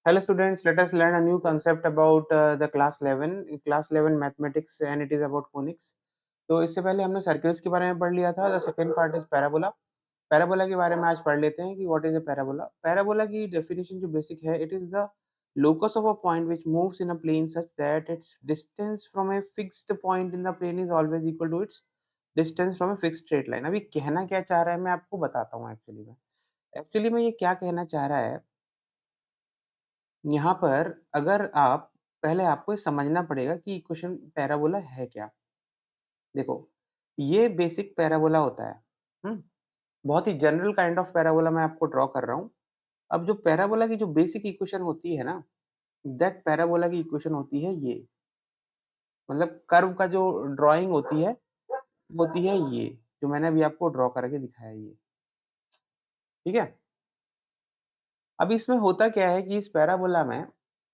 Hello students, let us learn a new concept about the class 11, class 11 mathematics and it is about conics. तो इससे पहले हमने circles के बारे में पढ़ लिया था. The second part is parabola. Parabola के बारे में आज पढ़ लेते हैं कि what is a parabola. Parabola की डेफिनेशन जो बेसिक है, it is the locus of a point which moves in a plane such that its distance from a fixed point in the plane is always equal to its distance from a fixed straight line. अभी कहना क्या चाह रहा है मैं आपको बताता हूँ. एक्चुअली में ये क्या कहना चाह रहा है, यहाँ पर अगर आप पहले आपको ये समझना पड़ेगा कि इक्वेशन पैराबोला है क्या? देखो, ये बेसिक पैराबोला होता है। हुँ? बहुत ही जनरल काइंड ऑफ पैराबोला मैं आपको ड्रॉ कर रहा हूँ। अब जो पैराबोला की जो बेसिक इक्वेशन होती है ना, दैट पैराबोला की इक्वेशन होती है ये। मतलब कर्व का जो ड्राइंग होती है ये, जो मैंने अभी आपको ड्रॉ करके दिखाया ये। ठीक है? अब इसमें होता क्या है कि इस पैराबोला में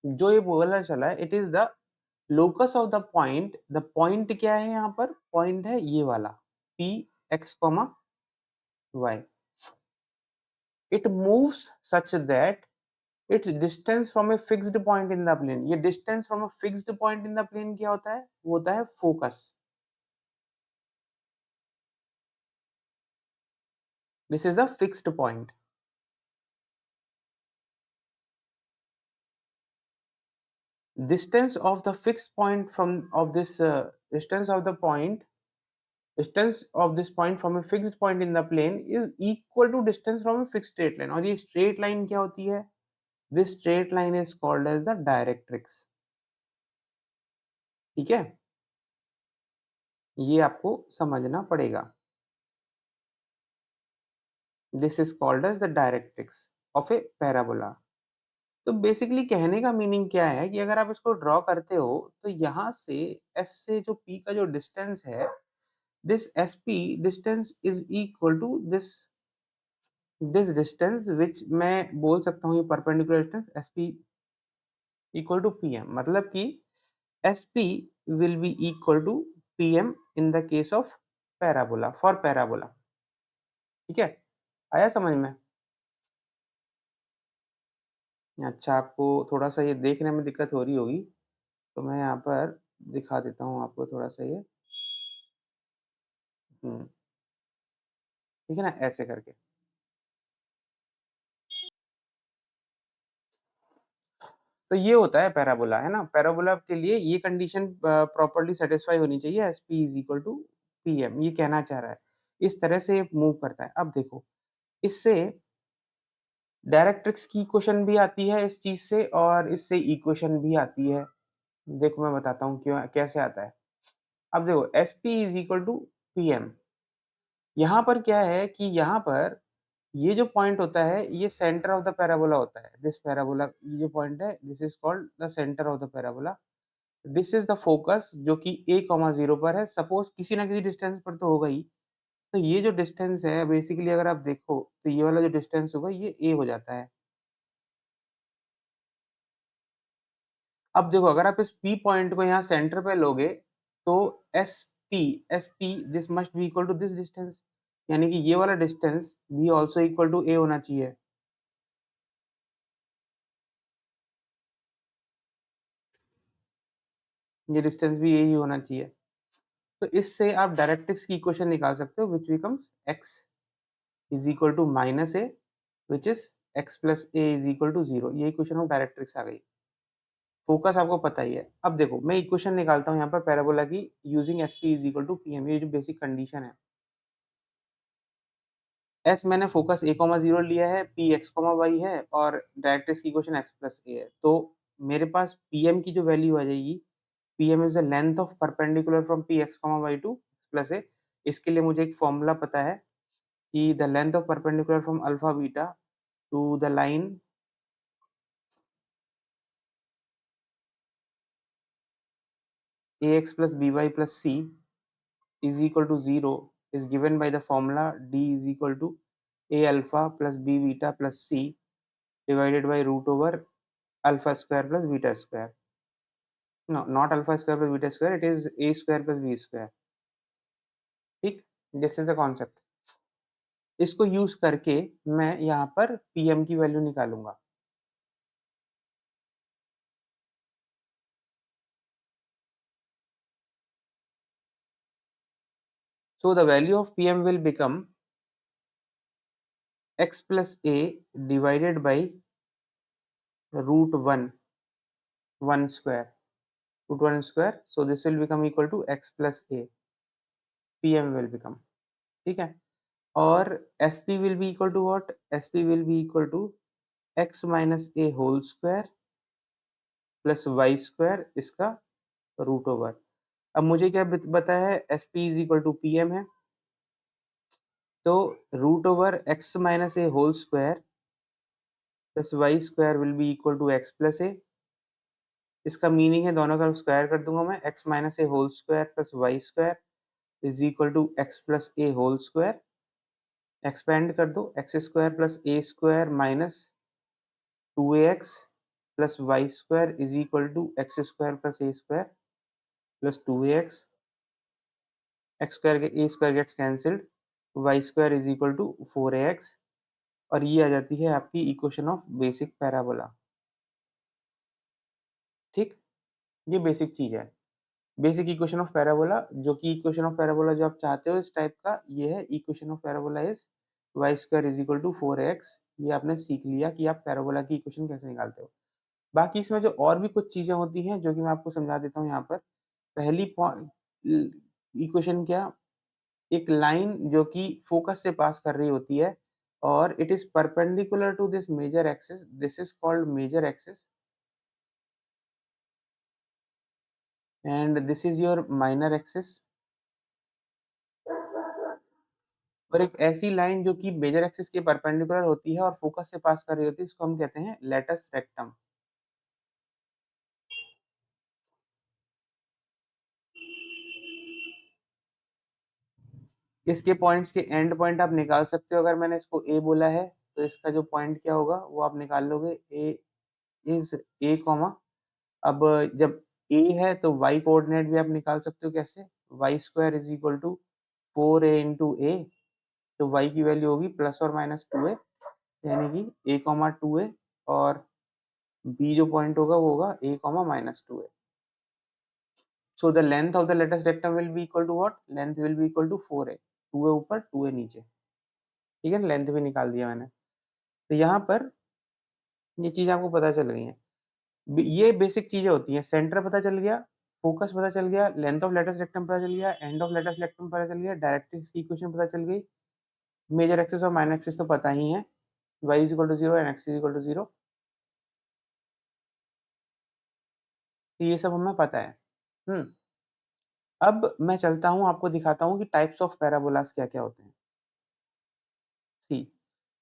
जो ये बोला चला है, it is the locus of the point क्या है यहाँ पर? पॉइंट है ये वाला P X comma Y. It moves such that its distance from a fixed point in the plane. ये distance from a fixed point in the plane क्या होता है? वो होता है focus. This is the fixed point. Distance of the fixed point from of this distance of the point distance of this point from a fixed point in the plane is equal to distance from a fixed straight line. और ये straight line क्या होती है? This straight line is called as the directrix. ठीक है, ये आपको समझना पड़ेगा. This is called as the directrix of a parabola. तो बेसिकली कहने का मीनिंग क्या है कि अगर आप इसको ड्रॉ करते हो तो यहाँ से S से जो P का जो डिस्टेंस है, this SP distance is equal to this distance which मैं बोल सकता हूँ ये perpendicular distance SP equal to PM. मतलब कि SP will be equal to PM in the case of parabola, for parabola. ठीक है, आया समझ में? अच्छा, आपको थोड़ा सा ये देखने में दिक्कत हो रही होगी तो मैं यहाँ पर दिखा देता हूँ आपको थोड़ा सा ये. ठीक है ना, ऐसे करके. तो ये होता है पैराबोला, है ना. पैराबोला के लिए ये कंडीशन प्रॉपर्ली सेटिस्फाई होनी चाहिए. S P is equal to P M, ये कहना चाह रहा है. इस तरह से मूव करता है. अब देखो, इससे डायरेक्ट्रिक्स की इक्वेशन भी आती है इस चीज से, और इससे इक्वेशन भी आती है. देखो मैं बताता हूँ क्यों, कैसे आता है. अब देखो, S P is equal to P M. यहाँ पर क्या है कि यहाँ पर ये जो पॉइंट होता है ये सेंटर ऑफ द पैराबोला होता है. दिस पैराबोला, ये जो पॉइंट है, this is called the centre of the parabola. This is the focus जो कि a कॉमा 0 पर है. सपोज किसी ना किसी डिस्टेंस पर तो होगा ही. तो ये जो डिस्टेंस है बेसिकली अगर आप देखो तो ये वाला जो डिस्टेंस होगा ये a हो जाता है. अब देखो, अगर आप इस p पॉइंट को यहाँ सेंटर पे लोगे तो S P this must be equal to this distance. यानी कि ये वाला डिस्टेंस भी ऑल्सो इक्वल टू a होना चाहिए. ये डिस्टेंस भी यही होना चाहिए. तो इससे आप डायरेक्ट्रिक्स की इक्वेशन निकाल सकते हो, which becomes x is equal to minus A, which is x plus A is equal to 0. ये इक्वेशन ऑफ डायरेक्ट्रिक्स आ गई. फोकस आपको पता ही है. अब देखो, मैं इक्वेशन निकालता हूँ यहाँ पर पैराबोला की using S P is equal to P M. ये जो बेसिक कंडीशन है, एस मैंने फोकस ए कॉमा 0 लिया है, पी एक्स कॉमा वाई है, और डायरेक्ट्रिक्स की इक्वेशन एक्स प्लस ए है. तो मेरे पास पी एम की जो वैल्यू आ जाएगी, P M is the length of perpendicular from P X comma Y to X plus A. इसके लिए मुझे एक फॉर्मूला पता है कि the length of perpendicular from alpha beta to the line A X plus B Y plus C is equal to 0 is given by the formula d is equal to a alpha plus b beta plus c divided by root over alpha square plus beta square. No, not alpha square plus beta square, it is a square plus b square. ठीक, this is the concept. इसको use करके मैं यहाँ पर pm की value निकालूंगा. So the value of Pm will become x plus a divided by root 1, 1 square, root 1 square. So this will become equal to x plus a. Pm will become, ठीक है. और sp will be equal to what? sp will be equal to x minus a whole square plus y square इसका root over. अब मुझे क्या बताया है, sp is equal to pm है, तो root over x minus A whole square plus Y square will be equal to x plus A. इसका meaning है दोनों तरफ स्क्वायर कर दूंगा मैं, x minus A whole square plus Y square is equal to x plus A whole square. Expand कर दो, X square plus A square minus 2ax plus Y square is equal to x square plus A square plus 2ax. X square A square gets cancelled, Y square is equal to 4ax. और ये आ जाती है आपकी equation of basic parabola. ठीक, ये basic चीज है, basic equation of parabola. जो कि इक्वेशन ऑफ पैराबोला जो आप चाहते हो इस टाइप का, ये है equation of parabola is Y square is equal to 4ax. ये आपने सीख लिया कि आप पैराबोला की इक्वेशन कैसे निकालते हो. बाकी इसमें जो और भी कुछ चीजें होती हैं जो कि मैं आपको समझा देता हूँ यहाँ पर. पहली इक्वेशन क्या, एक लाइन जो कि फोकस से पास कर रही होती है और it is perpendicular to this major axis, this is called major axis and this is your minor axis. और एक ऐसी लाइन जो कि मेजर एक्सिस के परपेंडिकुलर होती है और फोकस से पास कर रही होती है, इसको हम कहते हैं लेटस रेक्टम. इसके पॉइंट्स के एंड पॉइंट आप निकाल सकते हो. अगर मैंने इसको ए बोला है तो इसका जो पॉइंट क्या होगा वो आप निकाल लोगे. ए इज ए कॉमा, अब जब ए है तो y कोऑर्डिनेट भी आप निकाल सकते हो. कैसे? Y square is equal to 4a into A. तो y की वैल्यू होगी प्लस और माइनस 2a, यानी कि a कॉमा 2a. और b जो पॉइंट होगा वो होगा a comma minus 2a. So the length of the latus rectum will be equal to what? Length will be equal to 4a. 2a ऊपर 2a नीचे, ठीक है. लेंथ भी निकाल दिया मैंने. तो यहाँ पर ये चीज आपको पता चल गई है. ये बेसिक चीजें होती हैं. सेंटर पता चल गया, फोकस पता चल गया, लेंथ ऑफ लेटेस्ट रेक्टम पता चल गया, एंड ऑफ लेटेस्ट रेक्टम पता चल गया, डायरेक्ट्रिक्स की इक्वेशन पता चल गई, मेजर एक्सिस और माइनर एक्सिस तो पता ही है, y is equal to 0 and x is equal to 0. तो ये सब हमें पता है. अब मैं चलता हूँ, आपको दिखाता हूँ कि टाइप्स ऑफ पैराबोलास क्या क्या होते हैं. See,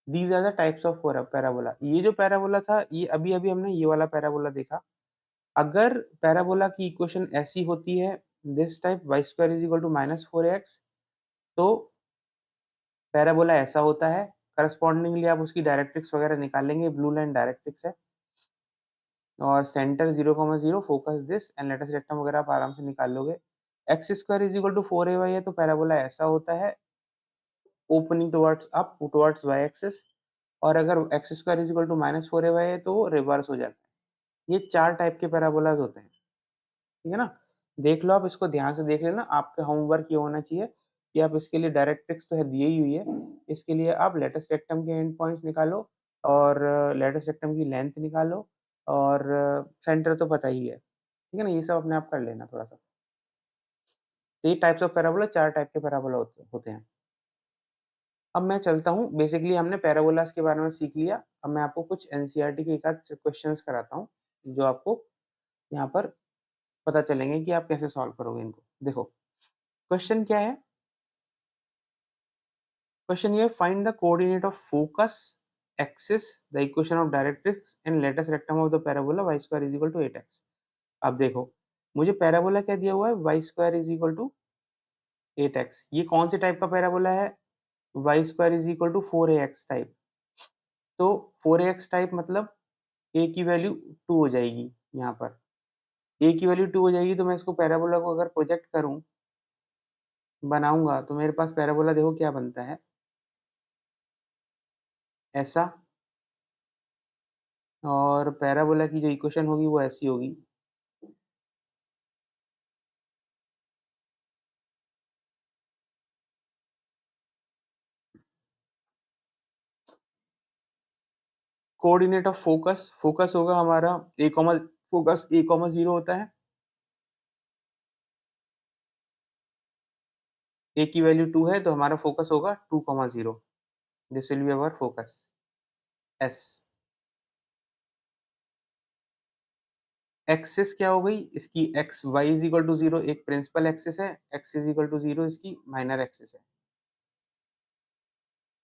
these are the types of parabola. ये जो पैराबोला था, ये अभी अभी हमने ये वाला पैराबोला देखा. अगर पैराबोला की इक्वेशन ऐसी होती है, this type Y square is equal to minus 4x, तो पैराबोला ऐसा होता है. करस्पॉन्डिंगली आप उसकी डायरेक्ट्रिक्स वगैरह निकालेंगे. ब्लू लाइन डायरेक्ट्रिक्स है और centre 0,0, focus this and latus rectum वगैरह आप आराम से निकाल लोगे. X square is equal to 4ay है, तो पैराबोला ऐसा होता है, opening towards up towards Y axis. और अगर X square is equal to minus 4ay है तो रिवर्स हो जाता है. ये 4 टाइप के पैराबोलाज होते हैं, ठीक है ना. देख लो, आप इसको ध्यान से देख लेना. आपका होमवर्क ये होना चाहिए कि आप इसके लिए डायरेक्ट्रिक्स तो है दी ही हुई है, इसके लिए आप लेटेस्ट रेक्टम के एंड पॉइंट्स निकालो और लेटेस्ट रेक्टम की लेंथ निकालो और सेंटर तो पता ही है, ठीक है ना. ये सब अपने आप कर लेना थोड़ा सा. तो ये टाइप्स ऑफ पैराबोला, 4 टाइप के पैराबोला होते हैं. अब मैं चलता हूँ. बेसिकली हमने पैराबोलास के बारे में सीख लिया. अब मैं आपको कुछ एनसीईआरटी के एक आध क्वेश्चंस कराता हूँ जो आपको यहाँ पर पता चलेंगे कि आप कैसे सॉल्व करोगे इनको. देखो क्वेश्चन क्या है. क्वेश्चन ये, find the coordinate of focus axis, the equation of directrix and latus rectum of the parabola y square is equal to 8x. अब देखो, मुझे पैराबोला क्या दिया हुआ है, y square is equal to 8x. ये कौन से टाइप का पैराबोला है? y square is equal to 4ax type. तो 4ax टाइप मतलब a की वैल्यू 2 हो जाएगी. यहाँ पर a की वैल्यू 2 हो जाएगी, तो मैं इसको पैराबोला को अगर प्रोजेक्ट करूं, बनाऊंगा, तो मेरे पास पैराबोला देखो क्या बनता है, ऐसा. और पैराबोला की जो इक्वेशन होगी वो ऐसी होगी. कोऑर्डिनेट ऑफ फोकस, फोकस होगा हमारा a comma focus a comma 0 होता है, a की वैल्यू 2 है तो हमारा फोकस होगा 2 comma 0, this will be our focus S। Axis क्या हो गई इसकी, x y is equal to 0 एक प्रिंसिपल एक्सिस है, x इज इक्वल टू 0 इसकी माइनर एक्सिस है,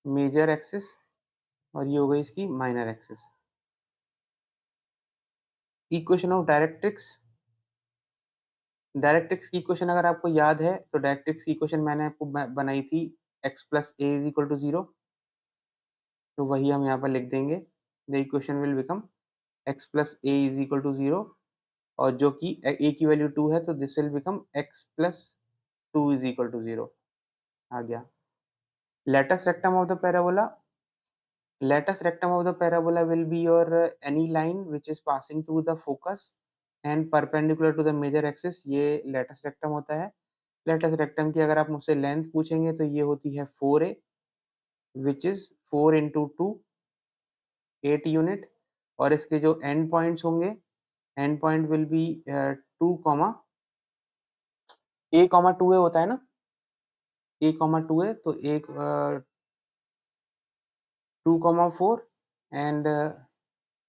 मेजर एक्सिस, और ये हो गई इसकी minor axis. Equation of directrix, directrix की इक्वेशन अगर आपको याद है तो डायरेक्ट्रिक्स की इक्वेशन मैंने आपको बनाई थी x plus A is equal to 0, तो वही हम यहाँ पर लिख देंगे, the equation will become x plus A is equal to 0, और जो कि a की वैल्यू 2 है तो this will become x plus 2 is equal to 0 आ गया। Latus rectum of the parabola, latest rectum of the parabola will be your any line which is passing through the focus and perpendicular to the major axis, ये latest rectum होता है। latest rectum की अगर आप मुझसे length पूछेंगे तो ये होती है 4a which is 4 into 2 8 unit, और इसके जो एंड पॉइंट्स होंगे, and point will be 2 comma a comma 2a होता है ना, a कॉमा 2a तो एक 2 कॉमा 4 एंड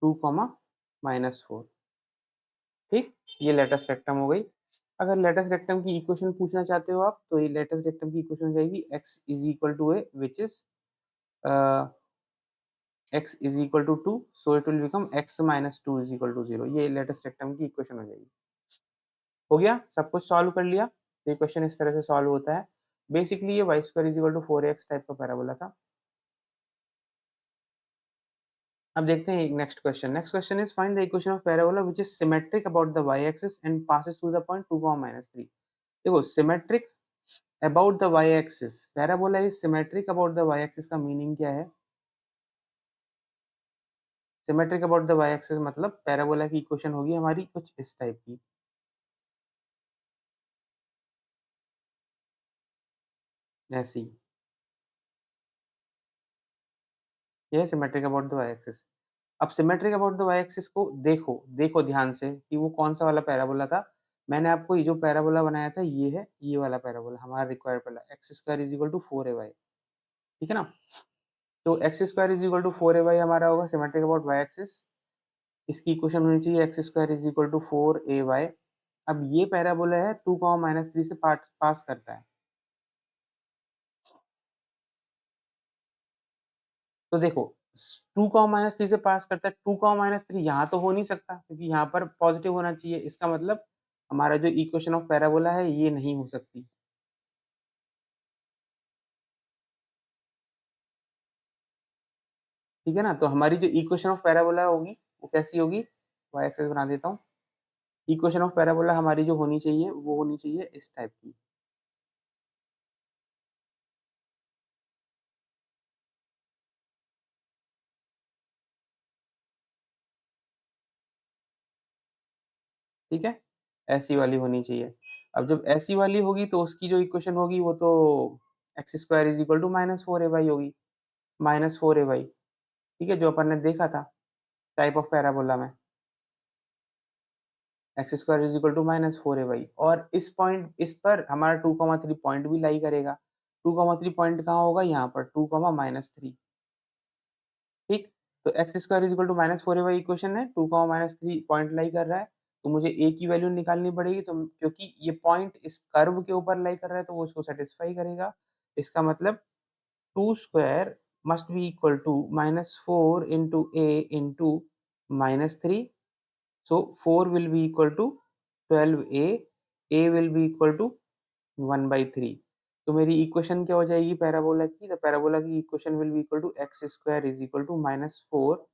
2 कॉमा -4, ठीक, ये लेटेस्ट रेक्टम हो गई। अगर लेटेस्ट रेक्टम की इक्वेशन पूछना चाहते हो आप तो ये लेटेस्ट रेक्टम की इक्वेशन हो जाएगी x is equal to a which is x is equal to 2, so it will become x minus 2 is equal to 0, ये लेटेस्ट रेक्टम की इक्वेशन हो जाएगी। हो गया, सब कुछ सॉल्व कर लिया, तो ये क्वेश्चन इस तरह से सॉल्व होता है। बेसिकली ये y square is equal to 4x type का पैराबोला था। अब देखते हैं next question. Next question is find the equation of parabola which is symmetric about the y axis and passes through the point 2, -3। देखो symmetric about the y axis, parabola is symmetric about the y axis का meaning क्या है? Symmetric about the y axis मतलब parabola की equation होगी हमारी कुछ इस टाइप की, ऐसी, ये symmetric about the y axis. अब symmetric about the y axis को देखो, देखो ध्यान से कि वो कौन सा वाला पैराबोला था। मैंने आपको ये जो पैराबोला बनाया था ये है, ये वाला पैराबोला हमारा required parabola, x square is equal to 4ay, ठीक है ना? तो x square is equal to 4ay हमारा होगा सिमेट्रिक अबाउट y एक्सिस। इसकी इक्वेशन होनी चाहिए x square is equal to 4ay। अब ये पैराबोला है 2, -3 से पास करता है। तो देखो 2, -3 से पास करता है, 2, -3 यहाँ तो हो नहीं सकता क्योंकि यहाँ पर पॉजिटिव होना चाहिए, इसका मतलब हमारा जो इक्वेशन ऑफ पैराबोला है ये नहीं हो सकती, ठीक है ना? तो हमारी जो इक्वेशन ऑफ पैराबोला होगी वो कैसी होगी, y एक्सिस बना देता हूँ। इक्वेशन ऑफ पैराबोला हमारी जो होनी चाहिए वो होनी चाहिए इस टाइप की, ठीक है? ऐसी वाली होनी चाहिए। अब जब ऐसी वाली होगी तो उसकी जो इक्वेशन होगी वो तो x square is equal to -4ay होगी, -4ay, ठीक है? जो अपन ने देखा था टाइप ऑफ पैराबोला में, x square is equal to -4ay, और इस पॉइंट, इस पर हमारा 2,3 पॉइंट भी लाई करेगा। 2,3 पॉइंट कहाँ होगा, यहाँ पर 2, -3, ठीक? तो x square is equal to -4ay equation है, 2, -3 पॉइंट लाई कर रहा है, तो मुझे ए की वैल्यू निकालनी पड़ेगी, तो क्योंकि ये पॉइंट इस कर्व के ऊपर लाई कर रहा है तो वो उसको सेटिस्फाई करेगा। इसका मतलब 2 square must be equal to -4 into a into -3, so 4 will be equal to 12a, a will be equal to 1/3। तो मेरी इक्वेशन क्या हो जाएगी पैराबोला की, तो पैराबोला की equation will be equal to x square is equal to -4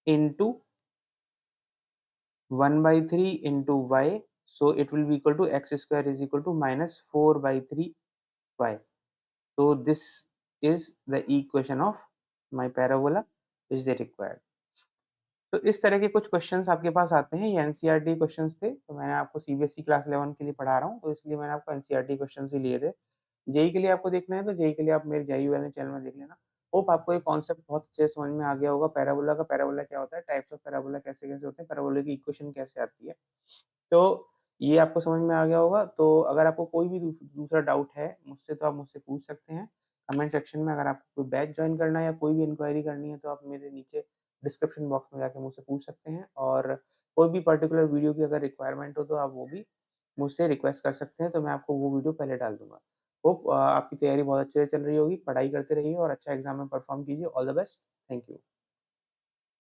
into 1/3 into y, so it will be equal to x square is equal to -4/3y। So this is the equation of my parabola which they required। तो इस तरह के कुछ questions आपके पास आते हैं, ये NCERT questions थे, तो मैंने आपको सीबीएसई क्लास 11 के लिए पढ़ा रहा हूँ, तो इसलिए मैंने आपको एनसीईआरटी क्वेश्चंस ही लिए थे। जेईई के लिए आपको देखना है तो जेईई के लिए आप मेरे जेईई वाले चैनल में देख लेना। होप आपको ये कॉन्सेप्ट बहुत अच्छे से समझ में आ गया होगा पैराबोला का। पैराबोला क्या होता है, टाइप्स ऑफ पैराबोला कैसे-कैसे होते हैं, पैराबोला की इक्वेशन कैसे आती है। तो ये आपको समझ में आ गया होगा। तो अगर आपको कोई भी दूसरा डाउट है मुझसे, तो आप मुझसे पूछ सकते हैं कमेंट सेक्शन में। अगर आपको कोई बैच जॉइन करना है या कोई भी इंक्वायरी करनी है, तो आप मेरे नीचे डिस्क्रिप्शन बॉक्स में जाके मुझसे पूछ सकते हैं। और कोई भी पर्टिकुलर वीडियो की अगर रिक्वायरमेंट हो, तो आप वो भी मुझसे रिक्वेस्ट कर सकते हैं, तो मैं आपको वो वीडियो पहले डाल दूँगा। होप आपकी तैयारी बहुत अच्छे से चल रही होगी, पढ़ाई करते रहिए और अच्छा एग्ज़ाम में परफ़ॉर्म कीजिए। All the best. Thank you.